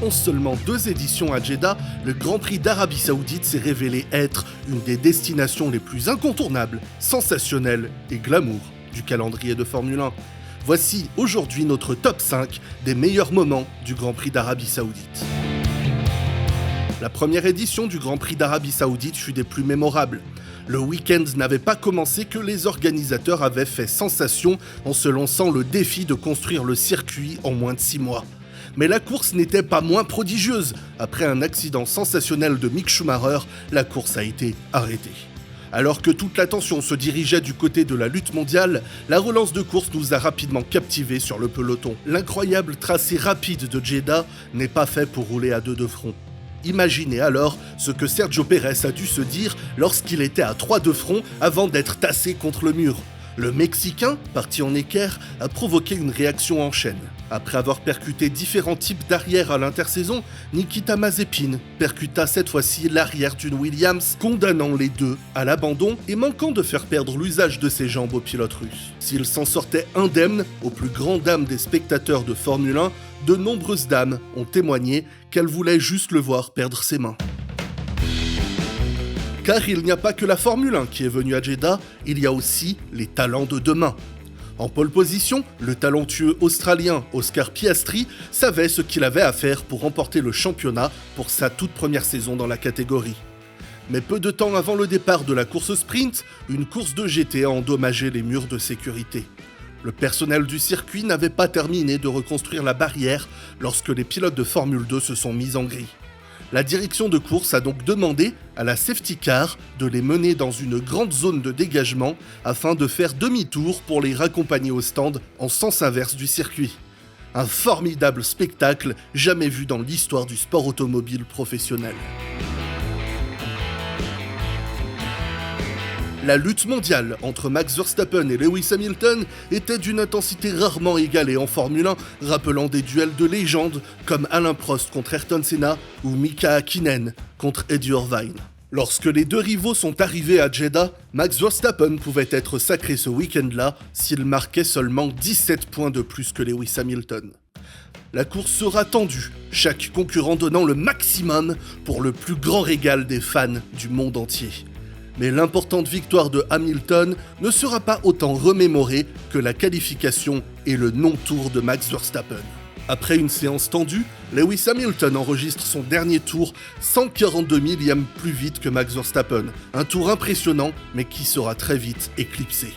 En seulement 2 éditions à Jeddah, le Grand Prix d'Arabie Saoudite s'est révélé être une des destinations les plus incontournables, sensationnelles et glamour du calendrier de Formule 1. Voici aujourd'hui notre top 5 des meilleurs moments du Grand Prix d'Arabie Saoudite. La première édition du Grand Prix d'Arabie Saoudite fut des plus mémorables. Le week-end n'avait pas commencé que les organisateurs avaient fait sensation en se lançant le défi de construire le circuit en moins de 6 mois. Mais la course n'était pas moins prodigieuse. Après un accident sensationnel de Mick Schumacher, la course a été arrêtée. Alors que toute l'attention se dirigeait du côté de la lutte mondiale, la relance de course nous a rapidement captivés sur le peloton. L'incroyable tracé rapide de Jeddah n'est pas fait pour rouler à 2 de front. Imaginez alors ce que Sergio Pérez a dû se dire lorsqu'il était à 3 de front avant d'être tassé contre le mur. Le Mexicain, parti en équerre, a provoqué une réaction en chaîne. Après avoir percuté différents types d'arrière à l'intersaison, Nikita Mazepin percuta cette fois-ci l'arrière d'une Williams, condamnant les deux à l'abandon et manquant de faire perdre l'usage de ses jambes au pilote russe. S'il s'en sortait indemne, aux plus grandes dames des spectateurs de Formule 1, de nombreuses dames ont témoigné qu'elles voulaient juste le voir perdre ses mains. Car il n'y a pas que la Formule 1 qui est venue à Jeddah, il y a aussi les talents de demain. En pole position, le talentueux Australien Oscar Piastri savait ce qu'il avait à faire pour remporter le championnat pour sa toute première saison dans la catégorie. Mais peu de temps avant le départ de la course sprint, une course de GT a endommagé les murs de sécurité. Le personnel du circuit n'avait pas terminé de reconstruire la barrière lorsque les pilotes de Formule 2 se sont mis en grille. La direction de course a donc demandé à la safety car de les mener dans une grande zone de dégagement afin de faire demi-tour pour les raccompagner au stand en sens inverse du circuit. Un formidable spectacle jamais vu dans l'histoire du sport automobile professionnel. La lutte mondiale entre Max Verstappen et Lewis Hamilton était d'une intensité rarement égalée en Formule 1, rappelant des duels de légende comme Alain Prost contre Ayrton Senna ou Mika Häkkinen contre Eddie Irvine. Lorsque les deux rivaux sont arrivés à Jeddah, Max Verstappen pouvait être sacré ce week-end-là s'il marquait seulement 17 points de plus que Lewis Hamilton. La course sera tendue, chaque concurrent donnant le maximum pour le plus grand régal des fans du monde entier. Mais l'importante victoire de Hamilton ne sera pas autant remémorée que la qualification et le non-tour de Max Verstappen. Après une séance tendue, Lewis Hamilton enregistre son dernier tour 142 millièmes plus vite que Max Verstappen. Un tour impressionnant, mais qui sera très vite éclipsé.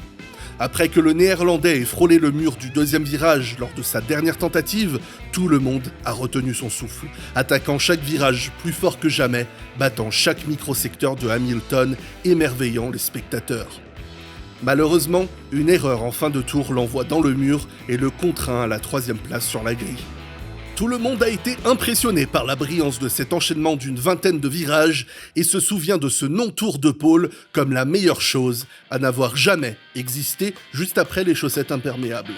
Après que le Néerlandais ait frôlé le mur du deuxième virage lors de sa dernière tentative, tout le monde a retenu son souffle, attaquant chaque virage plus fort que jamais, battant chaque microsecteur de Hamilton, émerveillant les spectateurs. Malheureusement, une erreur en fin de tour l'envoie dans le mur et le contraint à la 3e place sur la grille. Tout le monde a été impressionné par la brillance de cet enchaînement d'une vingtaine de virages et se souvient de ce non-tour de pôle comme la meilleure chose à n'avoir jamais existé juste après les chaussettes imperméables.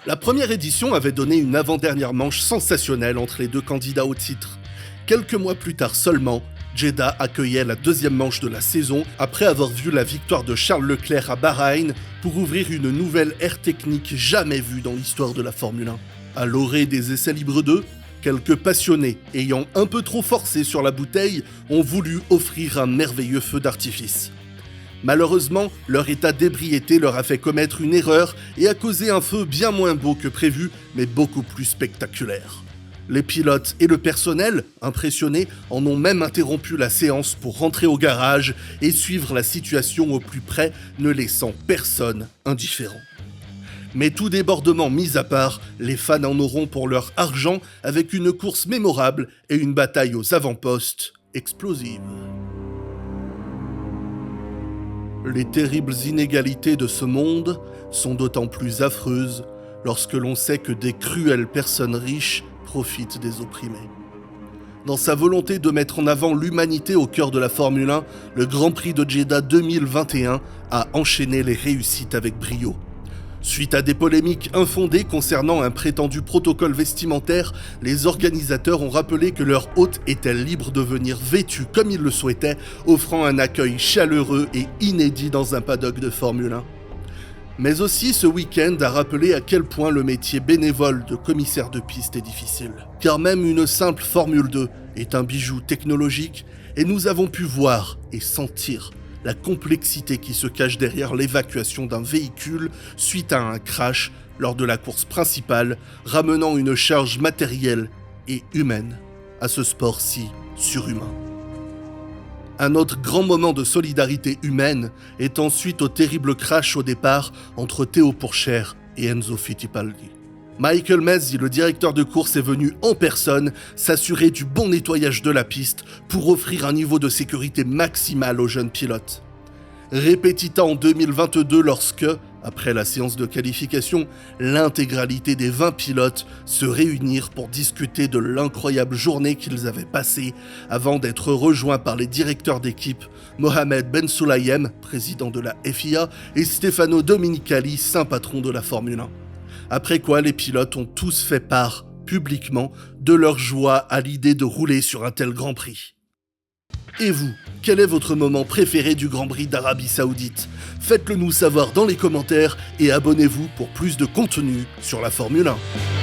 La première édition avait donné une avant-dernière manche sensationnelle entre les deux candidats au titre. Quelques mois plus tard seulement, Jeddah accueillait la 2e manche de la saison après avoir vu la victoire de Charles Leclerc à Bahreïn pour ouvrir une nouvelle ère technique jamais vue dans l'histoire de la Formule 1. À l'orée des essais libres 2, quelques passionnés ayant un peu trop forcé sur la bouteille ont voulu offrir un merveilleux feu d'artifice. Malheureusement, leur état d'ébriété leur a fait commettre une erreur et a causé un feu bien moins beau que prévu, mais beaucoup plus spectaculaire. Les pilotes et le personnel, impressionnés, en ont même interrompu la séance pour rentrer au garage et suivre la situation au plus près, ne laissant personne indifférent. Mais tout débordement mis à part, les fans en auront pour leur argent avec une course mémorable et une bataille aux avant-postes explosive. Les terribles inégalités de ce monde sont d'autant plus affreuses lorsque l'on sait que des cruelles personnes riches profitent des opprimés. Dans sa volonté de mettre en avant l'humanité au cœur de la Formule 1, le Grand Prix de Jeddah 2021 a enchaîné les réussites avec brio. Suite à des polémiques infondées concernant un prétendu protocole vestimentaire, les organisateurs ont rappelé que leur hôte était libre de venir vêtu comme ils le souhaitaient, offrant un accueil chaleureux et inédit dans un paddock de Formule 1. Mais aussi ce week-end a rappelé à quel point le métier bénévole de commissaire de piste est difficile. Car même une simple Formule 2 est un bijou technologique et nous avons pu voir et sentir la complexité qui se cache derrière l'évacuation d'un véhicule suite à un crash lors de la course principale, ramenant une charge matérielle et humaine à ce sport si surhumain. Un autre grand moment de solidarité humaine est ensuite au terrible crash au départ entre Théo Pourchaire et Enzo Fittipaldi. Michael Masi, le directeur de course, est venu en personne s'assurer du bon nettoyage de la piste pour offrir un niveau de sécurité maximal aux jeunes pilotes. Répétita en 2022 lorsque, après la séance de qualification, l'intégralité des 20 pilotes se réunirent pour discuter de l'incroyable journée qu'ils avaient passée avant d'être rejoints par les directeurs d'équipe Mohamed Ben Sulayem, président de la FIA, et Stefano Domenicali, saint patron de la Formule 1. Après quoi, les pilotes ont tous fait part, publiquement, de leur joie à l'idée de rouler sur un tel Grand Prix. Et vous, quel est votre moment préféré du Grand Prix d'Arabie Saoudite ? Faites-le nous savoir dans les commentaires et abonnez-vous pour plus de contenu sur la Formule 1.